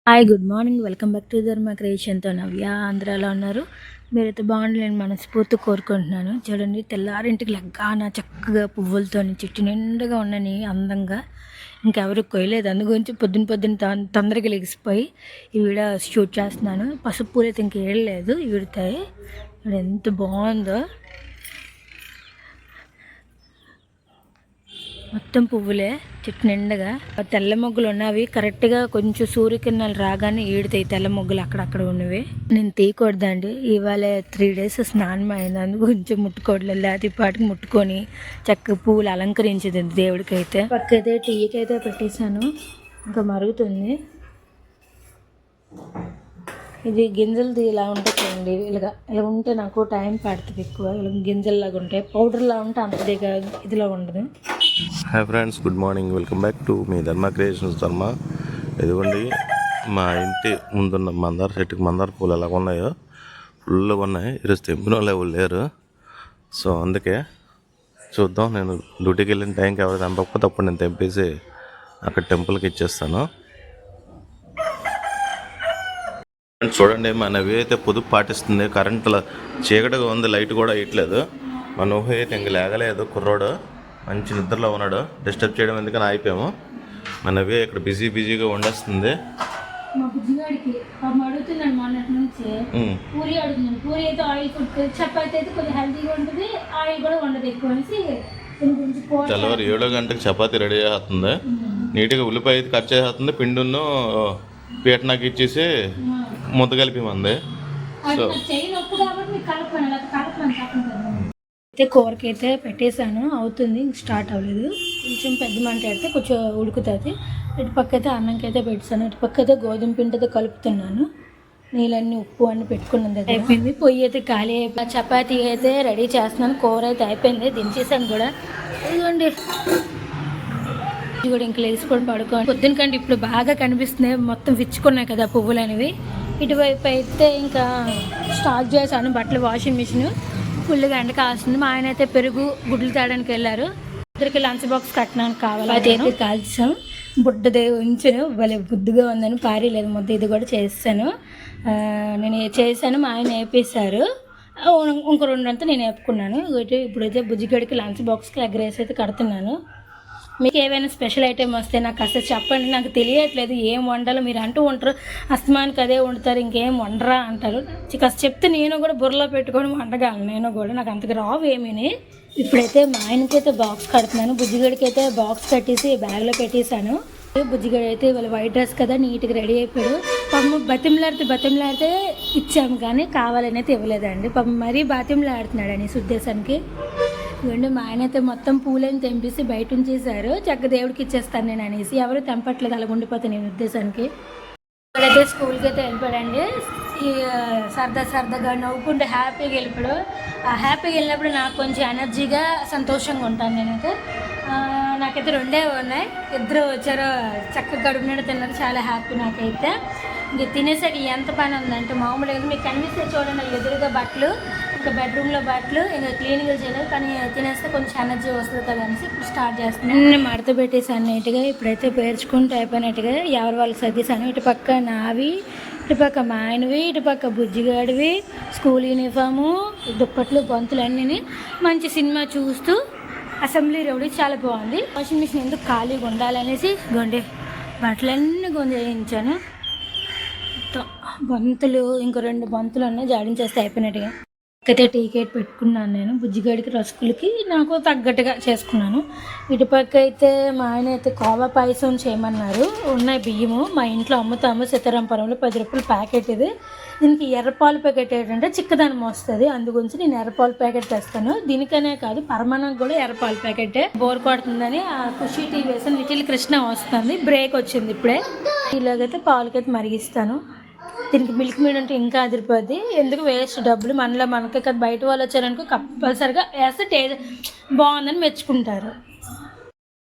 Hi good morning welcome back to ధర్మ క్రియేషన్తో నవ్య. ఆంధ్రాలో ఉన్నారు. మీరైతే బాగుండాలని మనస్ఫూర్తి కోరుకుంటున్నాను. చూడండి, తెల్లారింటికి లగ్గాన చక్కగా పువ్వులతో చెట్టు నిండుగా ఉన్నని అందంగా ఇంకెవరు కొయ్యలేదు. అందు గురించి పొద్దున్న తొందరగా లెగిసిపోయి ఈ వీడియో షూట్ చేస్తున్నాను. పసుపు పూలు అయితే ఇంకేయలేదు, ఈవిడతాయి. ఇప్పుడు ఎంత బాగుందో, మొత్తం పువ్వులే చెట్టు నిండగా. తెల్ల మొగ్గులు ఉన్నవి కరెక్ట్గా కొంచెం సూర్యకిరణాలు రాగానే ఈడుతాయి తెల్ల మొగ్గులు అక్కడక్కడ ఉన్నవి. నేను తీయకూడదండి, ఇవాళ 3 days స్నానం అయింది, అందుకు కొంచెం ముట్టుకోవట్లేదు. లేకపోతే పాటికి ముట్టుకొని చక్కగా పువ్వులు అలంకరించేది దేవుడికి. అయితే పక్కైతే టీకి అయితే పెట్టేశాను, ఇంకా మరుగుతుంది. ఇది గింజలది ఇలా ఉంటే చూడండి, ఇలా ఉంటే నాకు టైం పడుతుంది ఎక్కువ. ఇలా గింజల్లాగా ఉంటాయి, పౌడర్లా ఉంటే అంతదిగా ఇదిలా ఉండదు. Hi friends, good morning, welcome back to మీ ధర్మ క్రియేషన్స్ ధర్మ. ఇదిగోండి, మా ఇంటి ముందున్న మందార చెట్టుకి మందార పూలు ఎలా ఉన్నాయో ఫుల్గా ఉన్నాయి. ఈరోజు తెంపిన వాళ్ళు ఎవరు లేరు, సో అందుకే చూద్దాం. నేను డ్యూటీకి వెళ్ళిన టైంకి ఎవరు తెంపకపోతే అప్పుడు నేను తెంపేసి అక్కడ టెంపుల్కి ఇచ్చేస్తాను. చూడండి, మన ఊహ అయితే పొదుపు పాటిస్తుంది. కరెంటు చీకటిగా ఉంది, లైట్ కూడా వేయట్లేదు. మన ఊహ అయితే ఇంక లేగలేదు. కుర్రోడు మంచి నిద్రలో ఉన్నాడు, డిస్టర్బ్ చేయడం ఎందుకని ఆగిపోయాము. మన ఊహ ఇక్కడ బిజీగా వండేస్తుంది. మా బుజ్జిగాడికి అడుగుతున్నాను మొన్నటి నుంచి పూరి అడుగుతున్నాను. పూరి అయితే ఆయిల్ ఫుడ్, చపాతి అయితే కొద్దిగా హెల్తీగా ఉంటుంది, ఆయిల్ కూడా ఉండదు ఎక్కువ అనేసి. తెల్లవారు 7 గంటలకు చపాతీ రెడీ చేస్తుంది. నీట్గా ఉల్లిపాయ అయితే కట్ చేస్తుంది, పిండును పీట నాకు ఇచ్చేసి ముద్ద కలిపిమంది. సో అయితే కూరకి అయితే పెట్టేశాను, అవుతుంది, స్టార్ట్ అవ్వలేదు. కొంచెం పెద్ద మంట అయితే కొంచెం ఉడుకుతుంది. ఇటు పక్క అయితే అన్నంకి అయితే పెట్టేశాను. ఇటు పక్క అయితే గోధుమ పిండి అయితే కలుపుతున్నాను. నీళ్ళన్నీ ఉప్పు అన్నీ పెట్టుకున్నది అయిపోయింది. పొయ్యి అయితే ఖాళీ అయిపోయి చపాతీ అయితే రెడీ చేస్తున్నాను. కూర అయితే అయిపోయింది, దించేసాను కూడా. ఇదిగోండి, కూడా ఇంక లేచిపోయి పడుకోండి. పొద్దున కంటే ఇప్పుడు బాగా కనిపిస్తున్నాయి, మొత్తం విచ్చుకున్నాయి కదా పువ్వులు అనేవి. ఇటువైపు అయితే ఇంకా స్టార్ట్ చేశాను. బట్టలు వాషింగ్ మిషన్ ఫుల్గా ఎండ కాస్తుంది. మా ఆయన అయితే పెరుగు గుడ్లు తేడానికి వెళ్ళారు. ఇద్దరికి లంచ్ బాక్స్ కట్టడానికి కావాలి. అది అయితే కాల్చాం, బుడ్డదే ఉంచాను, భలే బుద్ధిగా ఉందని పారేయలేదు ముద్ద. ఇది కూడా చేస్తాను, నేను చేశాను, మా ఆయన వేపేశారు. ఇంకో 2 అంతా నేను వేపుకున్నాను. ఇప్పుడైతే బుజ్జిగడికి లంచ్ బాక్స్కి ఎగ్ రైస్ అయితే కడుతున్నాను. మీకు ఏవైనా స్పెషల్ ఐటెం వస్తే నాకు అసలు చెప్పండి, నాకు తెలియట్లేదు ఏం వండాలో. మీరు అంటూ ఉంటారు అస్తమానికి అదే వండుతారు, ఇంకేం వండరా అంటారు. కాస్త చెప్తే నేను కూడా బుర్రలో పెట్టుకొని వండగలను. నేను కూడా నాకు అంతగా రావు ఏమీని. ఇప్పుడైతే మా ఆయనకైతే బాక్స్ కడుతున్నాను. బుజ్జిగడికి అయితే బాక్స్ కట్టేసి బ్యాగ్లో పెట్టేశాను. బుజ్జిగడి అయితే ఇవాళ వైట్ డ్రెస్ కదా, నీట్గా రెడీ అయిపోయాడు. పాపం బతిమలాడితే ఇచ్చాము, కానీ కావాలని అయితే ఇవ్వలేదండి. పాపం మరీ బతిమలాడుతున్నాడు అనేసి ఉద్దేశానికి. ఇవ్వండి, మా ఆయన అయితే మొత్తం పూలని తెంపేసి బయట ఉంచేశారు. చక్క దేవుడికి ఇచ్చేస్తాను నేను అనేసి. ఎవరు తెంపట్లేదు, అలా ఉండిపోతాను నేను ఉద్దేశానికి. ఇప్పుడైతే స్కూల్కి అయితే వెళ్ళిపోయాడండి. సరదాగా నవ్వుకుంటే హ్యాపీగా వెళ్ళిపోయాడు. ఆ హ్యాపీగా వెళ్ళినప్పుడు నాకు కొంచెం ఎనర్జీగా సంతోషంగా ఉంటాను నేనైతే. నాకైతే 2 ఉన్నాయి, 2 వచ్చారో చక్కగా గడుపు నిండా తిన్నారు, చాలా హ్యాపీ నాకైతే. ఇంక తినేసాక ఎంత పని ఉందంటే మామూలుగా మీకు కనిపిస్తే చూడండి, ఎదురుగా బట్టలు, ఇంకా బెడ్రూమ్లో బట్టలు, ఇంకా క్లీనింగ్లు చేయలేదు, కానీ తినేస్తే కొంచెం ఎనర్జీ వస్తుంది కదా అనేసి ఇప్పుడు స్టార్ట్ చేస్తున్నాను. నేను మడత పెట్టేసాను నీట్గా. ఇప్పుడైతే పేర్చుకుంటూ అయిపోయినట్టుగా ఎవరి వాళ్ళకి సర్దేశాను. ఇటు పక్క నావి, ఇటు పక్క మా ఆయనవి, ఇటు పక్క బుజ్జిగాడివి, స్కూల్ యూనిఫాము, దుప్పట్లు, గొంతులు అన్నీ. మంచి సినిమా చూస్తూ అసెంబ్లీ రౌడీ చాలా బాగుంది. వాషింగ్ మిషన్ ఎందుకు ఖాళీగా ఉండాలనేసి గొండే బట్టలన్నీ చేయించాను. బంతులు, ఇంకో 2 బంతులు ఉన్నాయి, జాడించేస్తే అయిపోయినట్టుగా. అయితే టీకెట్ పెట్టుకున్నాను నేను. బుజ్జిగాడికి రసకులకి నాకు తగ్గట్టుగా చేసుకున్నాను. ఇటుపక్క అయితే మా ఆయన అయితే కోవా పాయసం చేయమన్నారు. ఉన్నాయి బియ్యము, మా ఇంట్లో అమ్ముతాము సీతారాంపురంలో, 10 రూపాయల ప్యాకెట్. ఇది దీనికి ఎర్రపాలు ప్యాకెట్ ఏంటంటే చిక్కదనం వస్తుంది, అందుగురించి నేను ఎర్రపాలు ప్యాకెట్ తెస్తాను. దీనికనే కాదు, పరమాణం కూడా ఎర్రపాలు ప్యాకెటే. బోర్ కొడుతుందని ఆ ఖుషి టీవీ వేసాను. లిటిల్ కృష్ణ వస్తుంది, బ్రేక్ వచ్చింది ఇప్పుడే. ఇలాగైతే పాలకైతే మరిగిస్తాను. దీనికి మిల్క్ మీడ్ అంటే ఇంకా అదిరిపోద్ది, ఎందుకు వేస్ట్ డబ్బులు. మనకే కదా, బయట వాళ్ళు వచ్చారనుకో కంపల్సరిగా వేస్తే టేస్ట్ బాగుందని మెచ్చుకుంటారు.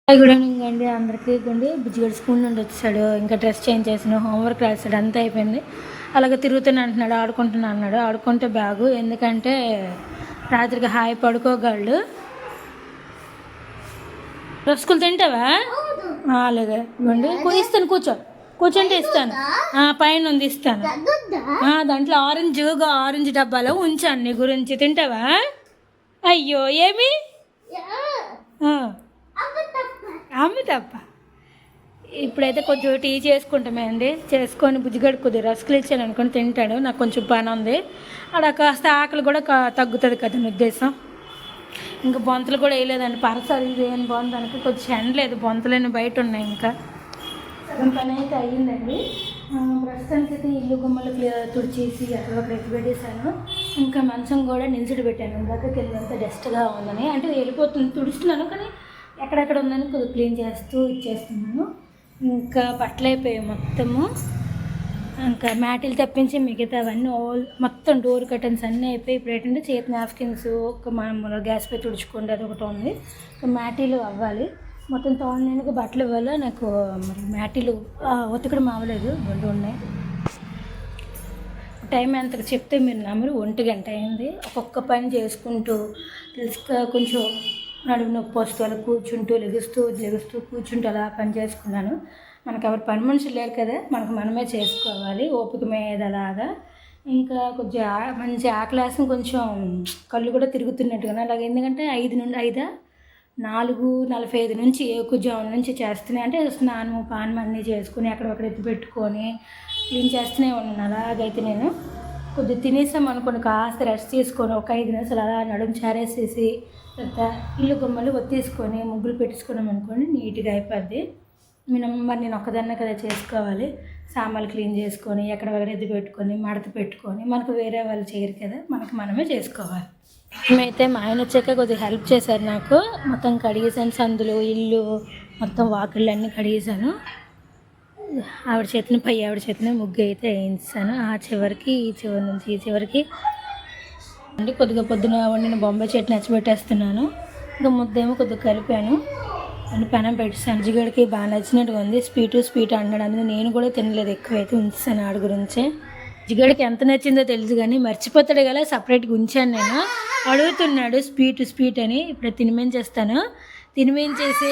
గుడ్ ఈవినింగ్ అండి అందరికీ. ఇవ్వండి, బుజ్జిగడి స్కూల్ నుండి వచ్చాడు, ఇంకా డ్రెస్ చేంజ్ చేసాడు, హోంవర్క్ రాసాడు, అంతా అయిపోయింది. అలాగే తిరుగుతూనే అంటున్నాడు, ఆడుకుంటున్నా అన్నాడు. ఆడుకుంటే బ్యాగు, ఎందుకంటే రాత్రికి హాయి పడుకోగలడు. రస్కులు తింటావా? అలాగే ఇవ్వండి, ఇస్తాను, కూర్చో. కూర్చుంటే ఇస్తాను. పైన ఉంది ఇస్తాను. దాంట్లో ఆరెంజ్ డబ్బాలో ఉంచాను నీ గురించి. తింటావా? అయ్యో ఏమి అమ్మ తప్ప. ఇప్పుడైతే కొంచెం టీ చేసుకుంటామండి. చేసుకొని బుజ్జిగడ్డ కొద్దిగా రస్కులు ఇచ్చాను అనుకుని తింటాడు. నాకు కొంచెం పని ఉంది. అక్కడ కాస్త ఆకలి కూడా తగ్గుతుంది కదా అని ఉద్దేశం. ఇంకా బొంతలు కూడా వేయలేదండి. పరసలు ఇది ఏం బాగుందానికి కొంచెం ఎండలేదు. బొంతలేని బయట ఉన్నాయి. ఇంకా సగం పని అయితే అయ్యిందండి. ప్రస్తుతానికి అయితే ఇల్లు గుమ్మలు తుడిచేసి అక్కడ ఎత్తి పెట్టేశాను. ఇంకా మంచం కూడా నిల్చుడు పెట్టాను. ఇందాక కిందంతా డస్ట్గా ఉందని, అంటే వెళ్ళిపోతుంది, తుడుస్తున్నాను కానీ ఎక్కడెక్కడ ఉందని కొద్దిగా క్లీన్ చేస్తూ ఇచ్చేస్తున్నాను. ఇంకా బట్టలు అయిపోయాయి మొత్తము. ఇంకా మ్యాటీలు తప్పించి మిగతా అవన్నీ మొత్తం డోర్ కర్టన్స్ అన్నీ అయిపోయి. ఇప్పుడు ఏంటంటే చేతి నాప్కిన్స్ ఒక మామూలు గ్యాస్ పై తుడుచుకోండి అది ఒకటి ఉంది. మ్యాటీలు అవ్వాలి. మొత్తం తోడడానికి బట్టలు ఇవ్వాలి. నాకు మరి మ్యాటీలు ఉతకడం అవ్వలేదు, 2 ఉన్నాయి. టైం ఎంత చెప్తే మీరు నమ్మరు, 1 గంట అయింది. ఒక్కొక్క పని చేసుకుంటూ కొంచెం నడుము నొప్పి వస్తూ అలా కూర్చుంటూ లెగుస్తూ కూర్చుంటూ అలా పని చేసుకున్నాను. మనకు ఎవరు పని మనుషులు లేరు కదా, మనమే చేసుకోవాలి ఓపిక మీద అలాగా. ఇంకా కొంచెం మంచి ఆకలేసం, కొంచెం కళ్ళు కూడా తిరుగుతున్నట్టుగా అలాగే. ఎందుకంటే 4:45 నుంచి ఎక్కువజాము నుంచి చేస్తున్నాయి. అంటే స్నానం పానం అన్నీ చేసుకుని అక్కడొక్కడ ఎత్తి పెట్టుకొని క్లీన్ చేస్తూనే ఉన్నాను. అలాగైతే నేను కొద్దిగా తినేసాం అనుకోండి, కాస్త రెస్ట్ తీసుకొని ఒక 5 నిమిషాలు అలా నడుము చారేసేసి తర్వాత ఇల్లు గుమ్మలు ఒత్తేసుకొని ముగ్గులు పెట్టేసుకున్నాం అనుకోండి, నీట్గా అయిపోద్ది. మరి నేను ఒక్కదాన్నే కదా చేసుకోవాలి. సామాన్లు క్లీన్ చేసుకొని ఎక్కడ ఎత్తి పెట్టుకొని మడత పెట్టుకొని, మనకు వేరే వాళ్ళు చేయరు కదా, మనమే చేసుకోవాలి. మేమైతే మా ఆయన వచ్చాక కొద్దిగా హెల్ప్ చేశారు నాకు. మొత్తం కడిగేసాను, సందులు ఇల్లు మొత్తం వాకిళ్ళు అన్నీ కడిగేసాను. ఆవిడ చేతిని ముగ్గు అయితే వేయించాను. ఆ చివరికి ఈ చివరి నుంచి ఈ చివరికి అంటే కొద్దిగా పొద్దున వండిన బొంబాయి చట్నీ నచ్చిపెట్టేస్తున్నాను. ఇంకా ముద్దేమో కొద్దిగా కలిపాను అని పెనం పెట్టేసాను. జిగడికి బాగా నచ్చినట్టుగా ఉంది. స్వీట్ అన్నాడు, అందుకు నేను కూడా తినలేదు, ఎక్కువైతే ఉంచాను ఆడి గురించే. జిగడికి ఎంత నచ్చిందో తెలుసు కానీ మర్చిపోతాడు కదా, సపరేట్గా ఉంచాను నేను. అడుగుతున్నాడు స్వీట్ అని. ఇప్పుడు తినిమేంచేస్తాను. తినిమేంచేసి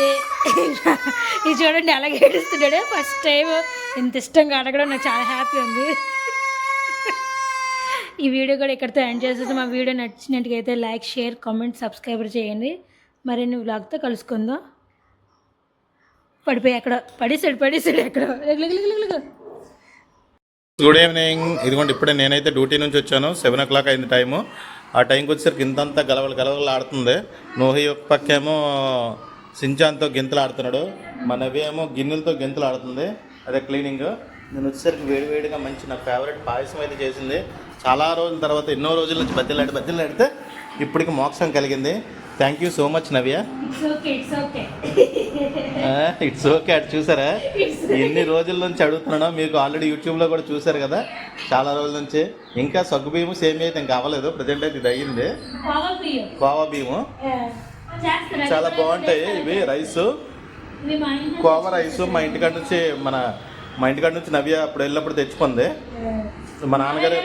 ఇది చూడండి అలాగే ఏడుస్తున్నాడు. ఫస్ట్ టైం ఇంత ఇష్టంగా అడగడం నాకు చాలా హ్యాపీ ఉంది. ఈ వీడియో కూడా ఇక్కడితో ఎండ్ చేసేది. మా వీడియో నచ్చినట్టుగా అయితే లైక్, షేర్, కామెంట్, సబ్స్క్రైబ్ చేయండి. మరిన్ని వ్లాగ్తో కలుసుకుందాం. పడిపోయి ఎక్కడ పడేసాడు ఎక్కడ. Good evening. ఇదిగోండి ఇప్పుడే నేనైతే డ్యూటీ నుంచి వచ్చాను. 7 o'clock అయింది టైము. ఆ టైంకి వచ్చేసరికి ఇంతంతా గలవలు ఆడుతుంది. నోహి ఒక పక్కేమో సించాన్తో గెంతులు ఆడుతున్నాడు, మా నవ్య ఏమో గిన్నెలతో గెంతులు ఆడుతుంది. అదే క్లీనింగ్. నేను వచ్చేసరికి వేడివేడిగా మంచి నా ఫేవరెట్ పాయసం అయితే చేసింది. చాలా రోజుల తర్వాత, ఎన్నో రోజుల నుంచి బద్దెలాడితే ఇప్పటికి మోక్షం కలిగింది. Thank you so much Navya. It's okay. అటు చూసారా, ఎన్ని రోజుల నుంచి అడుగుతున్నానో. మీకు ఆల్రెడీ యూట్యూబ్లో కూడా చూసారు కదా చాలా రోజుల నుంచి. ఇంకా సగ్గుబియ్యము సేమియా అయితే ఇంకా అవ్వలేదు. ప్రజెంట్ అయితే ఇది అయ్యింది. కోవా బియ్యము చాలా బాగుంటాయి ఇవి. రైసు కోవా రైసు మా ఇంటికాడ నుంచి నవ్య అప్పుడు వెళ్ళినప్పుడు తెచ్చుకుంది. మా నాన్నగారు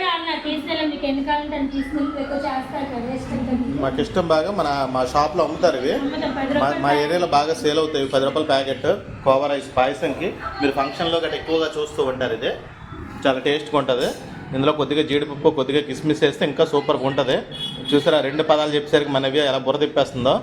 మాకు ఇష్టం బాగా. మా షాప్లో అమ్ముతారు ఇవి. మా ఏరియాలో బాగా సేల్ అవుతాయి. 10 రూపాయల ప్యాకెట్ కోవా రైస్ పాయసంకి. మీరు ఫంక్షన్లో గట్రా ఎక్కువగా చూస్తూ ఉంటారు. ఇది చాలా టేస్ట్గా ఉంటుంది. ఇందులో కొద్దిగా జీడిపప్పు, కొద్దిగా కిస్మిస్ వేస్తే ఇంకా సూపర్గా ఉంటుంది. చూసారా, 2 పదాలు చెప్పేసరికి మన నవ్య ఎలా బుర్ర తిప్పేస్తుందో.